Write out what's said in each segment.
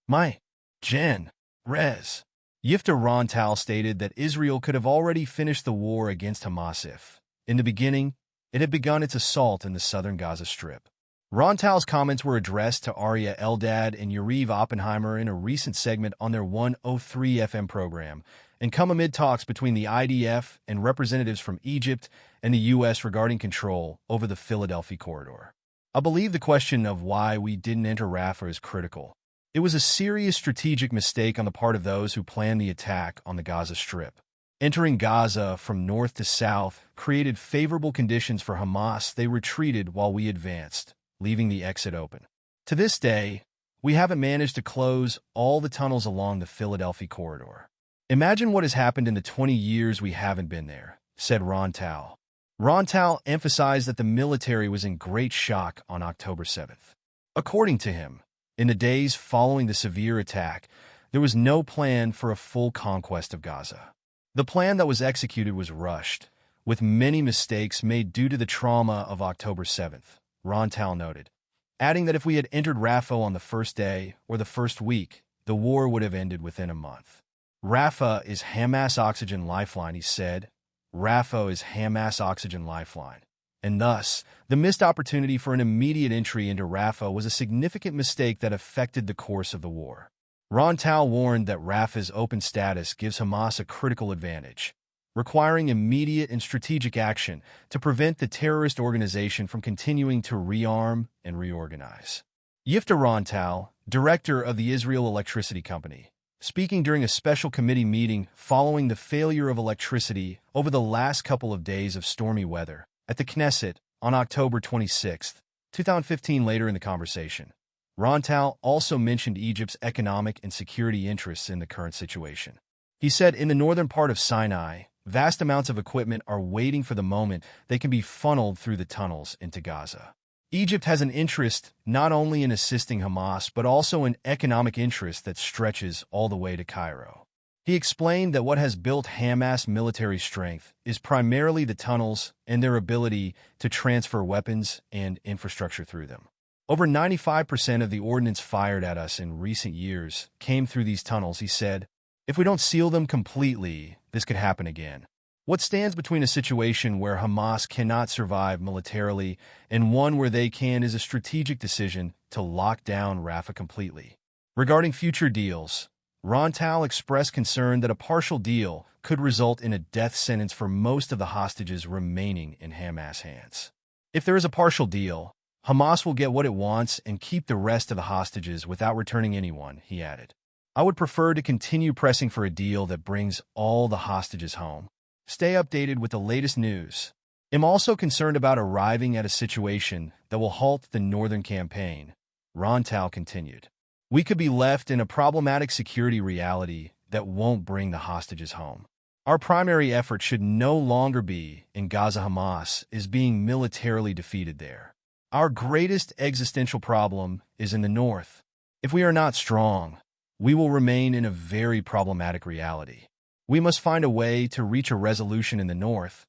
My Jen Rez. Yifta Rontal stated that Israel could have already finished the war against Hamas if, in the beginning, it had begun its assault in the southern Gaza Strip. Rontal's comments were addressed to Aria Eldad and Yariv Oppenheimer in a recent segment on their 103 FM program, and come amid talks between the IDF and representatives from Egypt and the U.S. regarding control over the Philadelphia corridor. I believe the question of why we didn't enter Rafah is critical. It was a serious strategic mistake on the part of those who planned the attack on the Gaza Strip. Entering Gaza from north to south created favorable conditions for Hamas. They retreated while we advanced, leaving the exit open. To this day, we haven't managed to close all the tunnels along the Philadelphia corridor. Imagine what has happened in the 20 years we haven't been there, said Rontal. Rontal emphasized that the military was in great shock on October 7th. According to him, in the days following the severe attack, there was no plan for a full conquest of Gaza. The plan that was executed was rushed, with many mistakes made due to the trauma of October 7th, Rontal noted, adding that if we had entered Rafah on the first day or the first week, the war would have ended within a month. Rafah is Hamas' oxygen lifeline, he said. Rafah is Hamas' oxygen lifeline. And thus, the missed opportunity for an immediate entry into Rafah was a significant mistake that affected the course of the war. Rontal warned that Rafah's open status gives Hamas a critical advantage, requiring immediate and strategic action to prevent the terrorist organization from continuing to rearm and reorganize. Yifta Rontal, director of the Israel Electricity Company, speaking during a special committee meeting following the failure of electricity over the last couple of days of stormy weather at the Knesset on October 26, 2015. Later in the conversation, Rontal also mentioned Egypt's economic and security interests in the current situation. He said in the northern part of Sinai, vast amounts of equipment are waiting for the moment they can be funneled through the tunnels into Gaza. Egypt has an interest not only in assisting Hamas, but also an economic interest that stretches all the way to Cairo. He explained that what has built Hamas' military strength is primarily the tunnels and their ability to transfer weapons and infrastructure through them. Over 95% of the ordnance fired at us in recent years came through these tunnels, he said. If we don't seal them completely, this could happen again. What stands between a situation where Hamas cannot survive militarily and one where they can is a strategic decision to lock down Rafah completely. Regarding future deals, Rontal expressed concern that a partial deal could result in a death sentence for most of the hostages remaining in Hamas' hands. If there is a partial deal, Hamas will get what it wants and keep the rest of the hostages without returning anyone, he added. I would prefer to continue pressing for a deal that brings all the hostages home. Stay updated with the latest news. I'm also concerned about arriving at a situation that will halt the northern campaign, Rontal continued. We could be left in a problematic security reality that won't bring the hostages home. Our primary effort should no longer be in Gaza. Hamas is being militarily defeated there. Our greatest existential problem is in the north. If we are not strong, we will remain in a very problematic reality. We must find a way to reach a resolution in the north,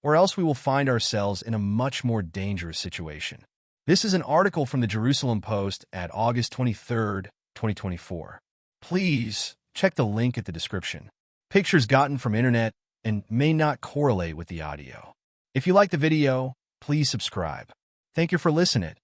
or else we will find ourselves in a much more dangerous situation. This is an article from the Jerusalem Post at August 23, 2024. Please check the link at the description. Pictures gotten from internet and may not correlate with the audio. If you like the video, please subscribe. Thank you for listening.